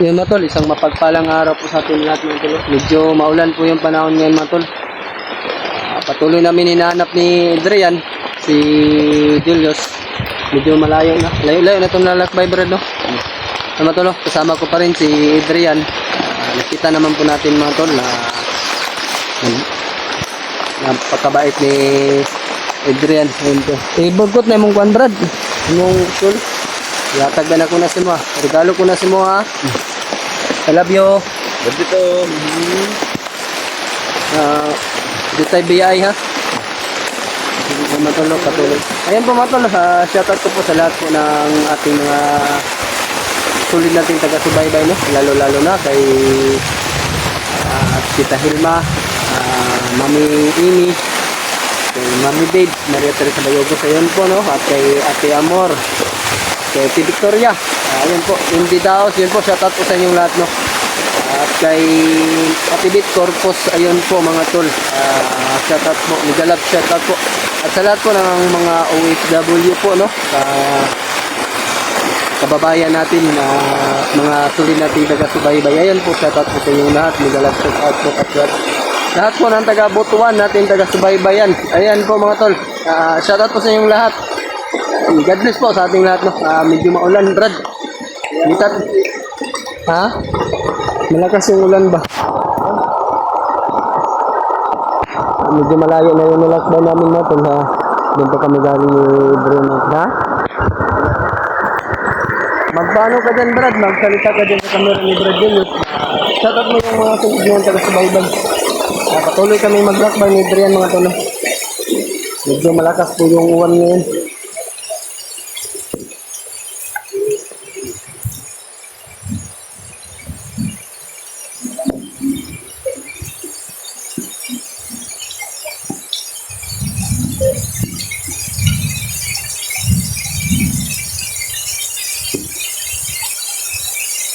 Yun mga tol, isang mapagpalang araw po sa ating lahat mga tol. Medyo maulan po yung panahon ngayon mga tol. Patuloy namin hinahanap ni Adrian, si Julius. Medyo malayo na. Layo-layo na itong lalakbay brad no. Mga tol, kasama ko pa rin si Adrian. Nakita naman po natin mga tol na napakabait ni Adrian. Ibagkot na yung kuan brad. Yung tol. Yatag na ko na si mo. Regalo ko na si mo ha. I love you. Love you too. Dito BI ha. Matulog, patuloy. Ayan po matulog. Shoutout ko po sa lahat po ng ating mga sulit nating taga-subaybay no. Lalo-lalo na kay Tita Hilma, Mami Ini, kay Mami Babe, Maria Teresa Bayogo sa yun po no. At kay Ate Amor, kay Ate Victoria. Ayun po, hindi daos, yun po, shoutout po sa inyong lahat, no. At kay Ate Bit Corpus, ayun po mga tol. Shoutout po, Ligalab, shoutout po. At sa lahat po ng mga OFW po, no. Kababayan natin, mga sulit natin taga-subaybay. Ayun po, shoutout po sa inyong lahat. Ligalab, shoutout po. At lahat po ng taga-Butuan natin, taga-subaybayan. Ayan po mga tol. Shoutout po sa inyong lahat. God bless po sa ating lahat no. Medyo maulan brad. Mitat. Ha? Malakas yung ulan ba? Medyo malayo na yung nilakbay namin natin ha. Doon pa kami galing ni Bruno. Ha? Magpaano ka dyan brad? Magsalita ka dyan sa camera ni Brad Julius. Shoutout mo yung mga tungkol nyo taga-subaybay. Patuloy kami maglakbay ni Adrian mga tono. Medyo malakas po yung uwan ngayon.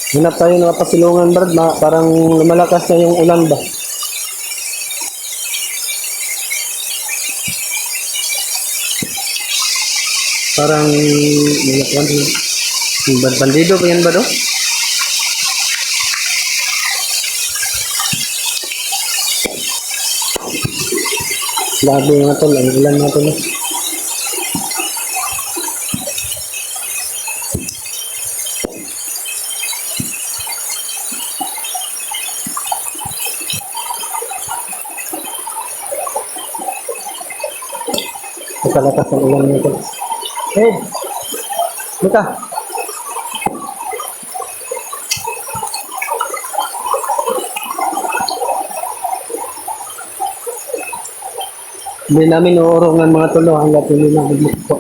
Hinap tayo ng pasilungan brad, parang lumalakas na yung ulan ba? Parang bandido pa yan ba do? Grabe nga tol, ang ulan nga tol. Kasalakas ang ulan nga tol. Hey! Mika! Hindi namin uurong ng mga tulo hanggang hindi na magmukpo.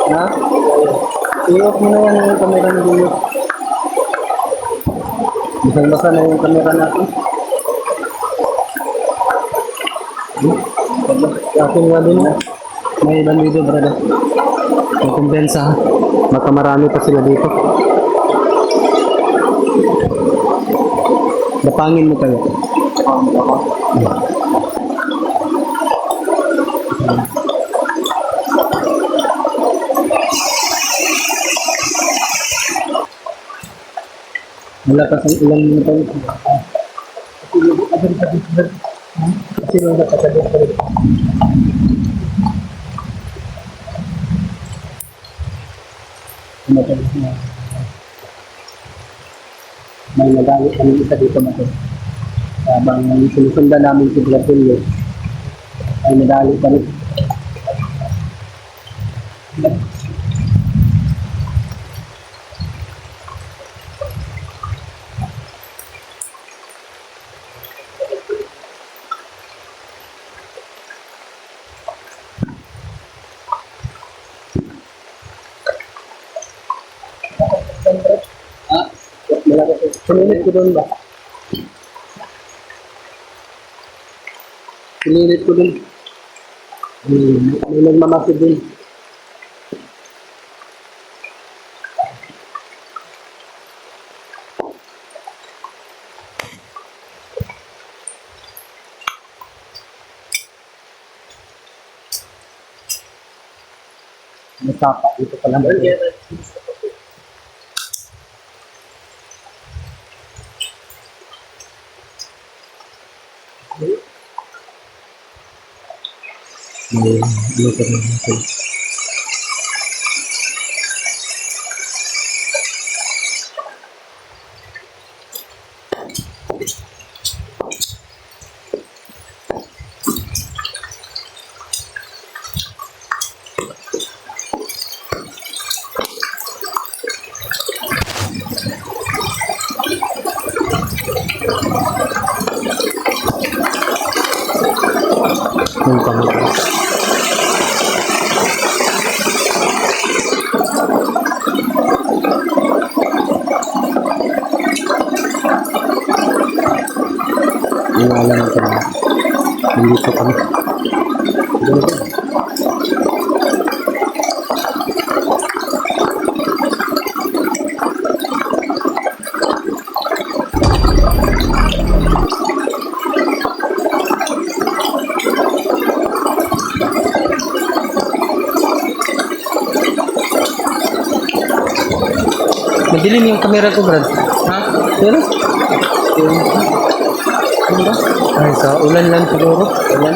Ha? I-off mo na yan yung camera ni Julius. Basang-basa na yung camera natin. Akin nga din ha. May bandido brother. May kumpensa ha. Baka marami pa sila dito. Dapangin mo kayo. Malakas ang ulan nito. Kasi yung nakasagod pa rin. May nagalit kami isa dito natin. Habang sinusundan namin si Brazil, ay nagalit pa rin. Ha? Sumilit ko doon ba? Pinilit ko din. May nagmamasid din. May tapa dito pa lang. Dito pa lang. Yung pangit. Yung alam natin na nandito kami. Madilim yung camera ko, Brad. Ha? Pero? Ano ba? Ay, sa ulan lang siguro. Ulan.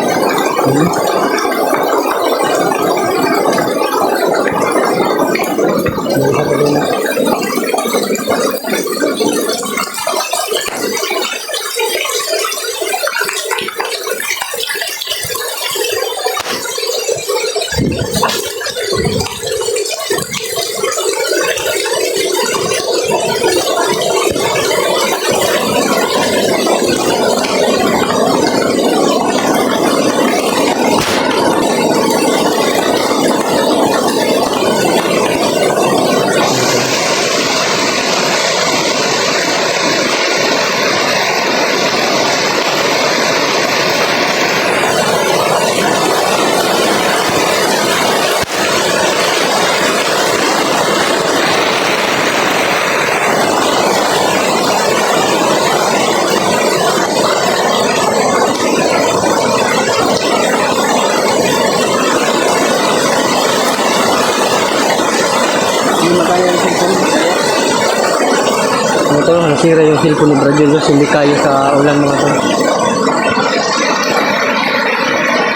Ito, nasira yung cellphone ni Brad Julius, hindi kaya sa ulan mga to.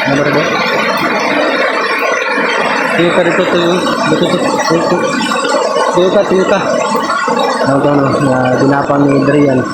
Ano ba? Tuyo ka dito, tuyo. Tuyo ka. Ito, na dinapan ni Adrian.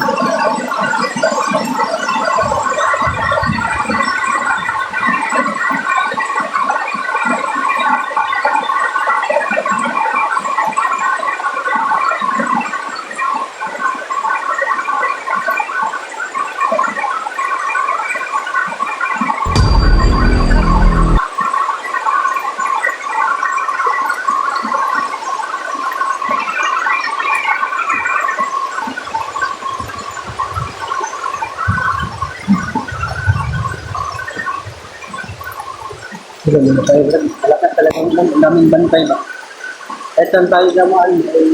Sila muna tayo, Brad. Malakas talagang ulan. Ang daming bantay ba? Kahit saan tayo gamaan, ay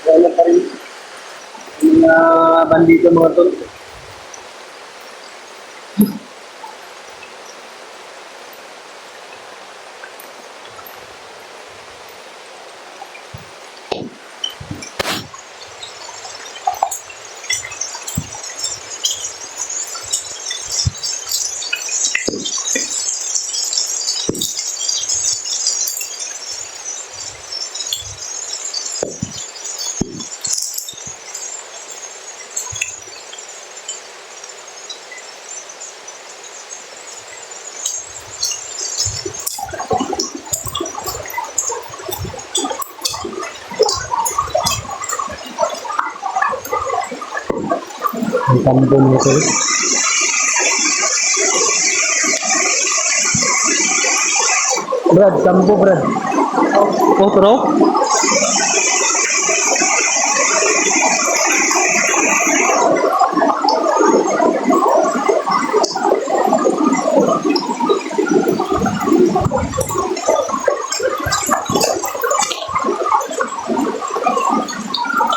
wala pa rin yung mga bandito, mga tol. Ang tambon mo tol. Brad, tambo Brad. Oh, bro.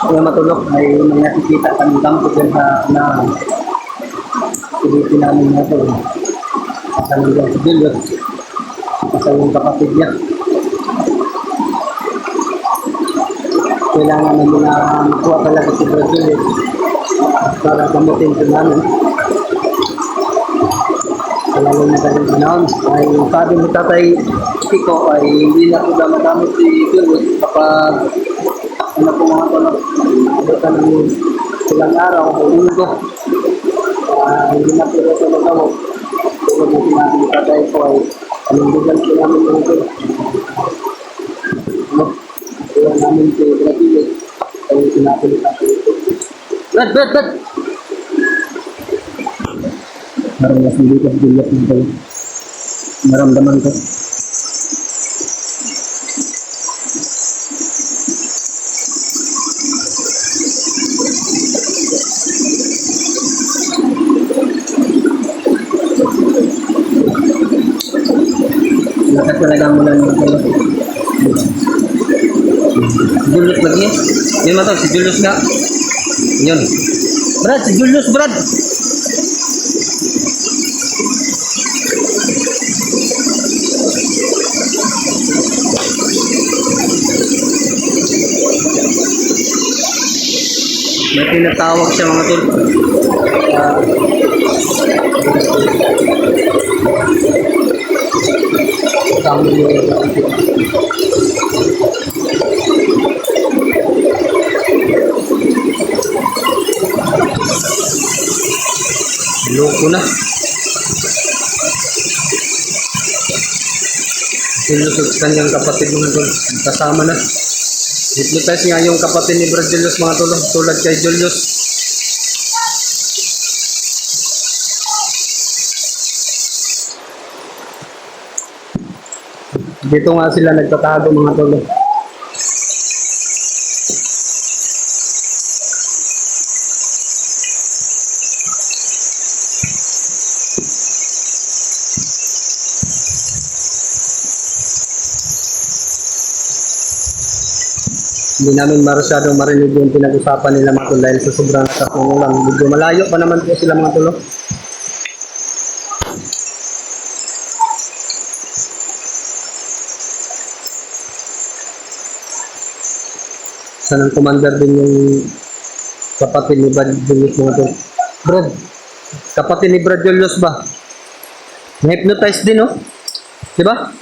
Kaya matulog, may nakikita kami kampo dyan sa unahan. Pilitin namin na ito. Kasalang dyan si Julius. Kasalang kapatid niya. Kailangan namin na makuha talaga si Brad Julius para gamutin ito namin. Lalo na kanyang panahon ay sabi ni Tatay Kiko ay hindi na po magamit si Julius kapag ano po mga tulog bukan ng ilang araw o linggo hindi na po ito magamit tulad na sinabi ni Tatay ko ay panindigan po namin yung ito kaya namin si Brad Julius ay sinabi ni Tatay Brad! Parang mas hindi ko bigat nito. Naramdaman ko. Lakas talaga mula ng ito. Julius lagi. Yun matag, si Julius nga. Yun. Brad, si Julius, Brad! May tinatawag siya mga tol. Loko na. Sinusunod kanyang kapatid mga tol. Kasama na. Hypnotize nga yung kapatid ni Brad Julius mga tol. Tulad kay Julius. Dito nga sila nagtatago mga tol. Hindi namin masyadong marinig yung pinag-usapan nila mga tol dahil sa sobrang kasungulan. Medyo malayo pa naman po sila mga tol. Sana ang commander din yung kapatid ni Brad Julius mga tol. Brad, kapatid ni Brad Julius ba? Na-hypnotize din oh. Diba?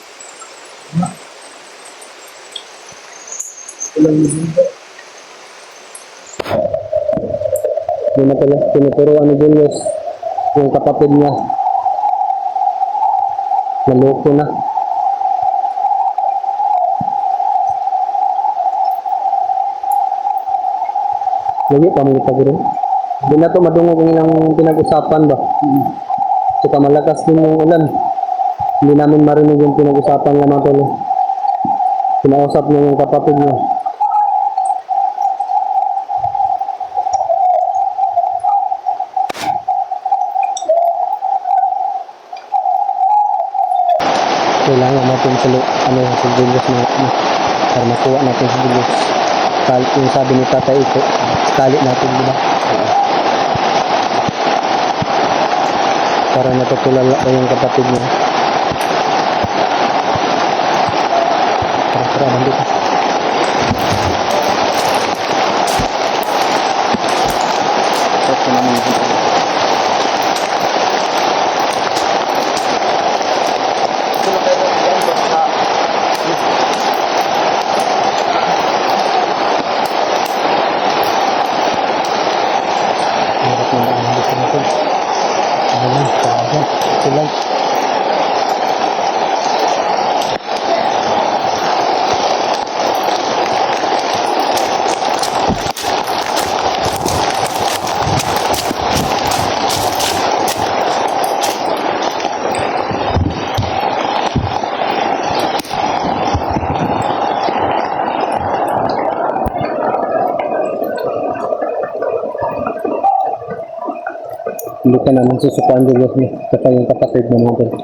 Yung matalas tinuturuan ni Julius yung kapatid niya. Naloko na. Lagi pa mga tagiro. Hindi na ito madungog ang ilang pinag-usapan ba? Saka malakas din yung ulan. Hindi namin marinig yung pinag-usapan lang mga tolo. Kinausap niya yung kapatid niya. Kailangan natin si Julius na para makuha natin si Julius. Yung sabi ni Tatay ito, tali natin diba? Para natutulala pa yung kapatid niya. Tara, nandito. Ito naman dito. Hindi ka namin susukuan Julius mo kapag yung kapatid mo natin.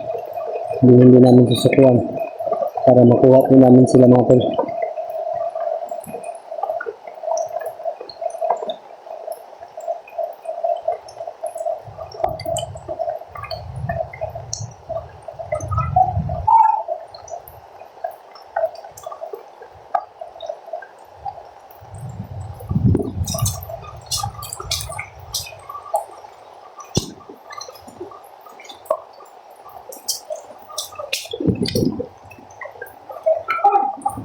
Hindi namin susukuan para makuha po namin sila mga tol.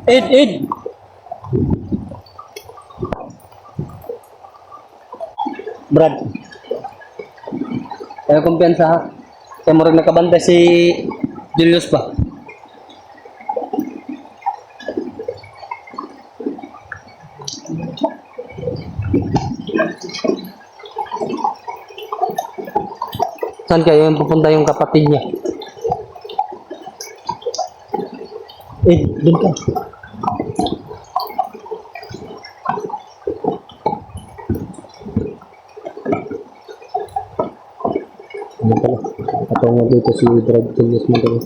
Ed. Brad. Kaya kumpiyansa ha. Kaya mo rin nakabantay si Julius pa. Saan kayo yung pupunta yung kapatid niya? Doon ka. Ano pala? Patungo dito si Brad Julius mo pala.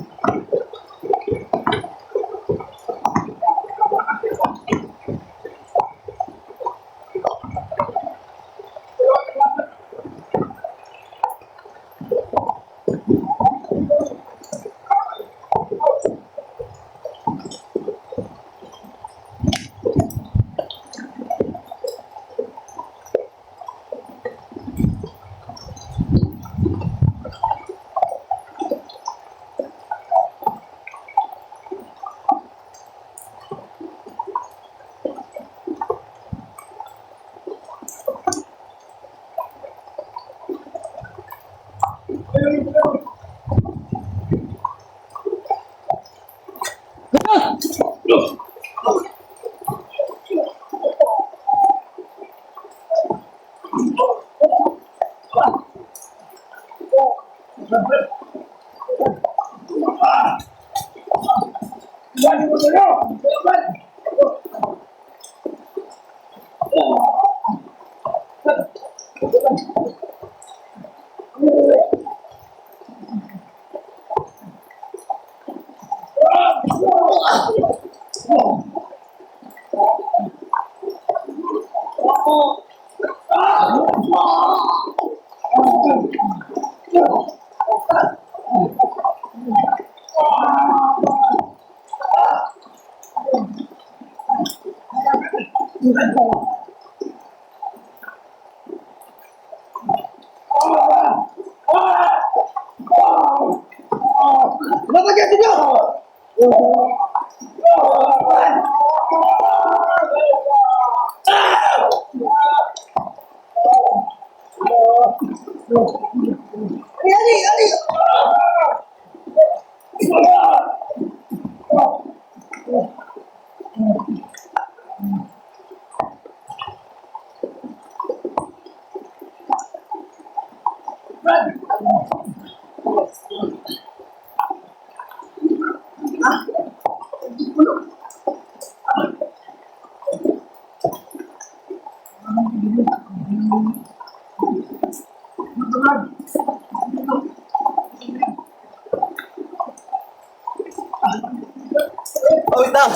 Oh, wait lang.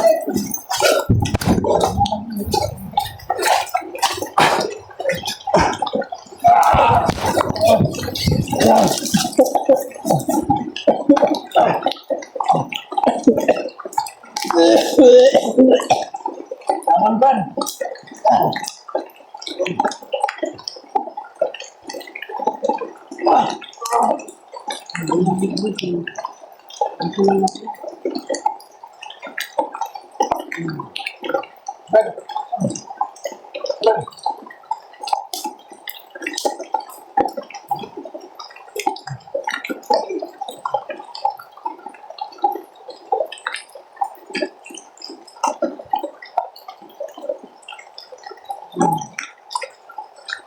Taman ban.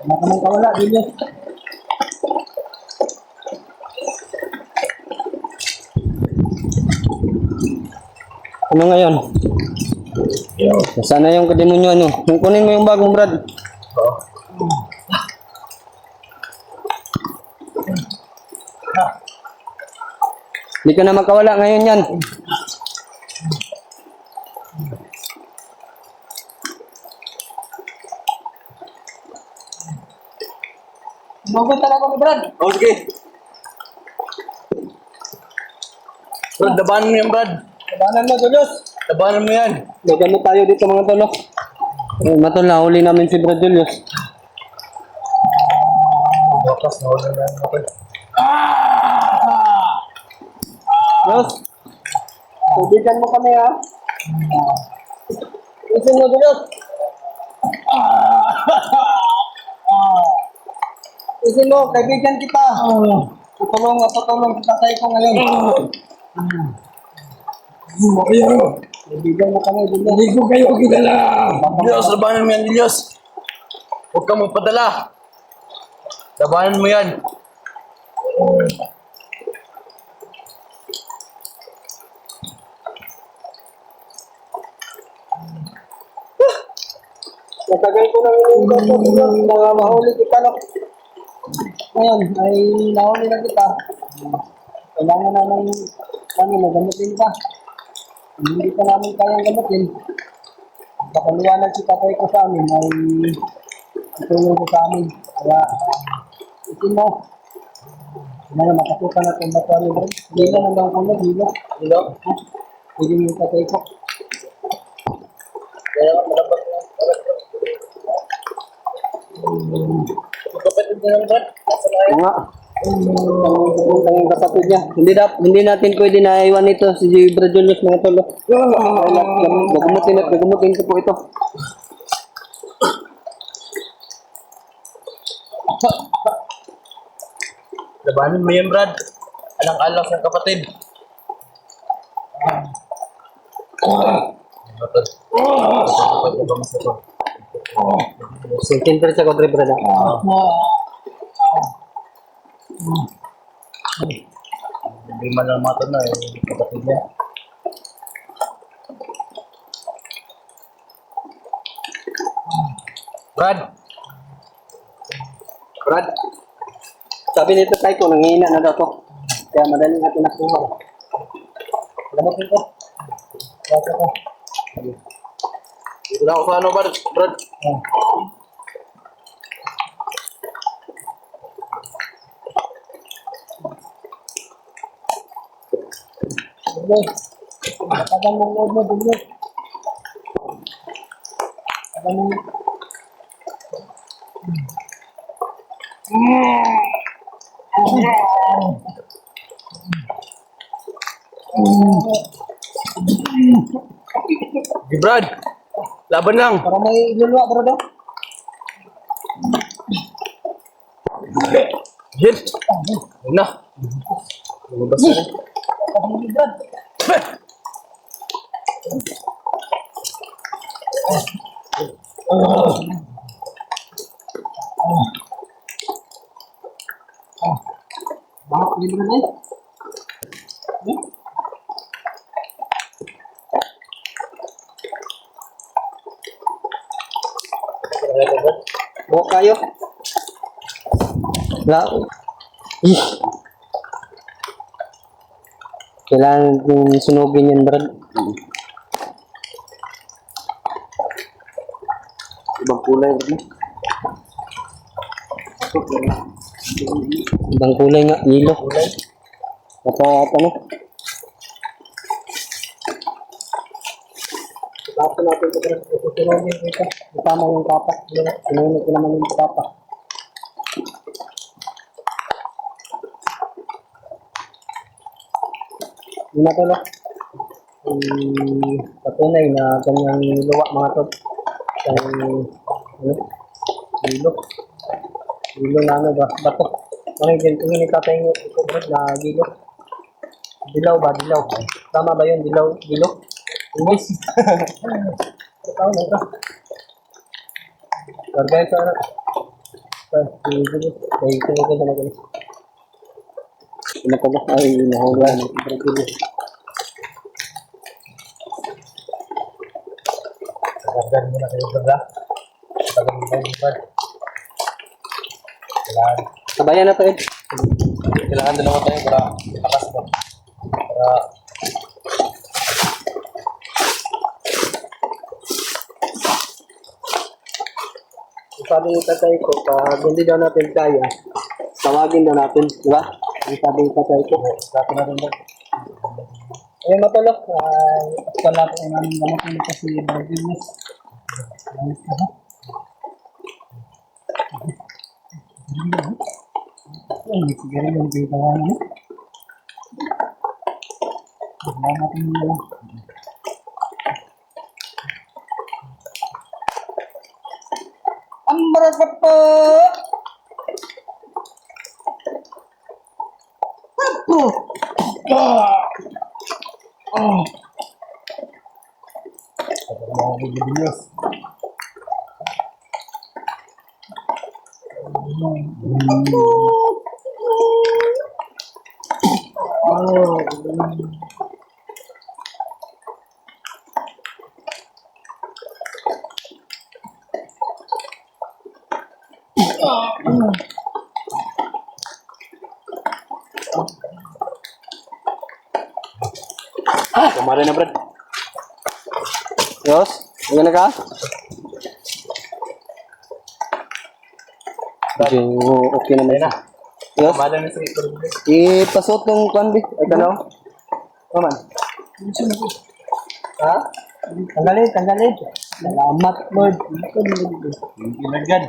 Nakamang kawala, dito. Ano ngayon? Sana yung kademonyo ano? Kunin mo yung bag mo, Brad. Hindi ka na makawala ngayon yan. Magun talaga ko, Brad. Oh, sige. Brad, labanan mo yan, Brad. Labanan mo, Julius. Labanan mo yan. Labanan tayo dito mga tolo. Matol na, huli namin si Brad Julius. Bakas, nawala na yan ako. Julius, tubigan mo kami ha. Isin mo, Julius. Isin mo, kaibigan kita. Tutulong kita tayo ko ngayon. Kaibigan mo kami, Julius. Hindi ko kayo kilala. Diyos, labanan mo yan, Diyos. Huwag kang magpadala. Labanan mo yan. Natagal ko nang iniintay ko, Julius, na mahuli kita, no? Ngayon, ay nahuli na kita. Kailangan na ng magamutin ka. Kung hindi ka namin kayang gamutin, pakaliwanag si tatay ko sa amin ay itulong ko sa amin. Kaya, isin mo. Ngayon, makasukan na itong batuan ni Bro. Hilo na lang ko na, hilo. Hilo? Ha? Hilo yung tatay ko. Kaya, malabat na. Magkapatid na lang, Brad. Nasa lahat. Oo nga. Ang kapatid niya. Hindi natin pwede na iwan ito si Bro Julius mga tolo. Gagumutin ko po ito. Labanan mo yan, Brad. Alang-alang sa kapatid. Sententer sa kodre brada. Hindi man lang mata na kapatid niya. Brad. Brad. Sabi nito tayo ko, nanghihina na daw to. Kaya madali natin nakuha. Gumutin ko. Gumutin ko. Dito na ako sa ano, Brad. Brad. Julius. Tagal mong loob mo, Julius. Tagal mong... Di Brad. Laban lang. Para may luluwa, bro, daw. Yan. Yan na. Lumabas na rin. Pagiging, Brad. Bakit libre na yun? Buka kayo. Wala. Ih. Kailangan yung sunugin yan, Brad. Ibang kulay, Brad. Ibang kulay nga, yelo. Dapat ano? Tapos natin ito, Brad. Sunugin dito. Kasama yung kapak. Sunugin ko naman yung kapak. Yun na tolo. Patunay na kanyang luwa mga tol. Ano? Hilo. Hilo na ano ba? Bato. Tingin ni tatay mo ito bro na hilo. Dilaw ba? Dilaw. Tama ba yun? Dilaw? Hilo? English? Tao na ito. Kargay sa ano? Kaya ito na magaling. Pinapagak ay nahula ng Brazil. Tagal mo na kayo, Brad. Tagal mo na, Brad. Kailangan. Sabayan na to Ed. Kailangan dalawa tayo para lakas mo. Para Sabi ni tatay ko, pag hindi daw natin kaya, tawagin daw natin, di ba? Ang sabi ni tatay ko. start na rin ba? Ayun matulog, pagka natin ang gamatin ito si Brazilius. Ay, siguro yung bitawa na. Wala natin yung Kemarin na, Brad. Yos, gimana ka? Medyo okay naman Ayun na. Yos, Kemarin na sa ipasot ng kwandi. Ay, tanaw. Naman. Ha? Tanggalin, tanggalin. Salamat, Lord. Ginagad.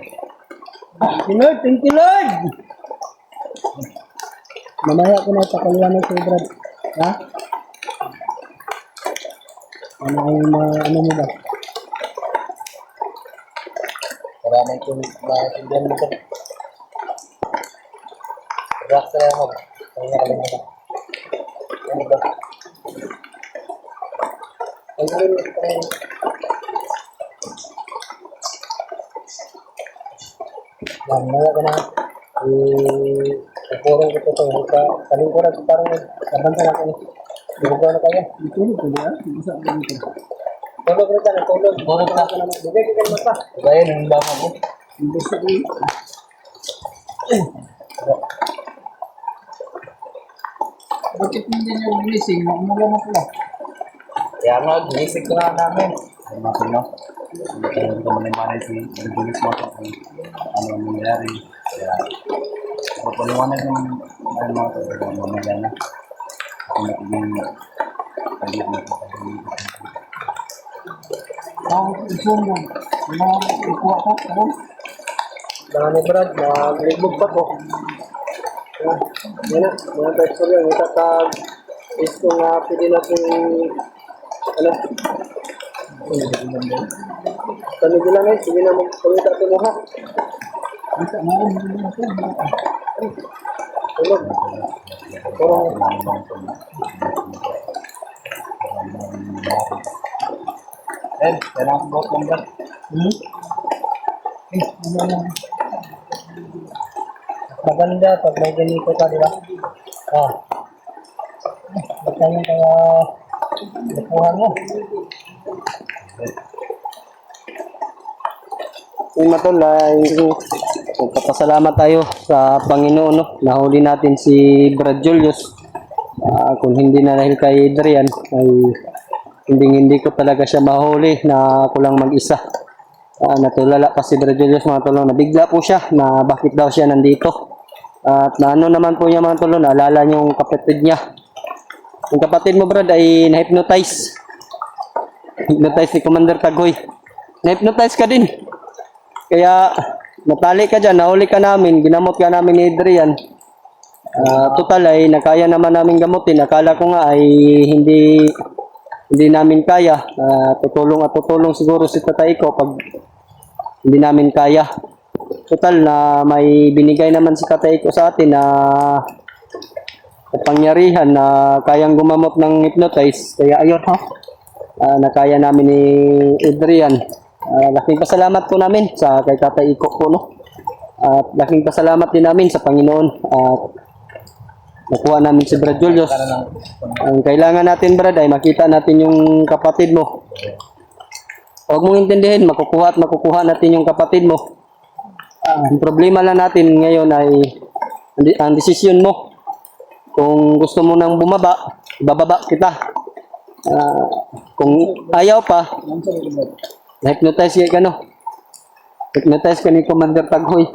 Thank you, Lord. Thank you, Lord. Mamaya ko na pakaliwanag sa Brad. Ha? Ano yung ano mo ba? Maraming kung maintindihan mo, Brad. Relax na lang ako. Kaya ka lang naman. Ano ba? Tanggalin mo ito. Mamaya ko na. Pupurong ko ito. Saling ko na parang nabansa na ko. Bumagawa na kayo. Tulog ko ba? Tulog na tayo. Tulog. Tulog na. Bigay ko kayo mata. Kaya nung bama mo. Gusto ko. Bakit hindi niyo gising? Umulan na pala. Kaya nga, ginisig ko nga namin. Ay, mga no? Hindi ko manimanay si Redulis mo kung ano ang nangyari. Kaya, paliwanag naman ng mga ito. Kaya mamaya na. Ako natiging pagod na ito. Ang isun mo. Ikuha ko. Dami Brad, naglibog pa ko. Yan na, mga texture yun. Itatag is kung pwede natin ano? Tanong ko lang eh, sige na magpamita ito mo ha. Tulog. Tulog. Eh, kaya ang bot ng Brad. Maganda pag may ganito ka, di ba? Ah. Magkano kaya nakuha mo? Yung matol, magpapasalamat tayo sa Panginoon, no? Nahuli natin si Brad Julius. Kung hindi na dahil kay Adrian, ay hindi ko talaga siya mahuli na ako lang mag-isa. Natulala pa si Brad Julius, mga tolong. Nabigla po siya na bakit daw siya nandito. At na ano naman po niya, mga tolong, naalala niyo yung kapatid niya. Yung kapatid mo, Brad, ay na-hypnotize. Hypnotize ni Commander Tagoy. Na-hypnotize ka din. Kaya natali ka dyan, nahuli ka namin, ginamot ka namin ni Adrian. Total ay nakaya naman namin gamutin. Akala ko nga ay hindi namin kaya. Tutulong at tutulong siguro si tatay ko pag hindi namin kaya. Total na may binigay naman si tatay ko sa atin na kapangyarihan na kayang gumamot ng hypnotize. Kaya ayun ha, nakaya namin ni Adrian. Laking pasalamat po namin sa kay Tatay Iko po, no? At laking pasalamat din namin sa Panginoon at nakuha namin si Brad Julius. Ang kailangan natin, Brad, ay makita natin yung kapatid mo. Huwag mong intindihin, makukuha at makukuha natin yung kapatid mo. Ang problema lang natin ngayon ay ang desisyon mo. Kung gusto mo nang bumaba, bababa kita. Kung ayaw pa, na-hypnotize ka, no? Hypnotize ka ni Commander Tagoy.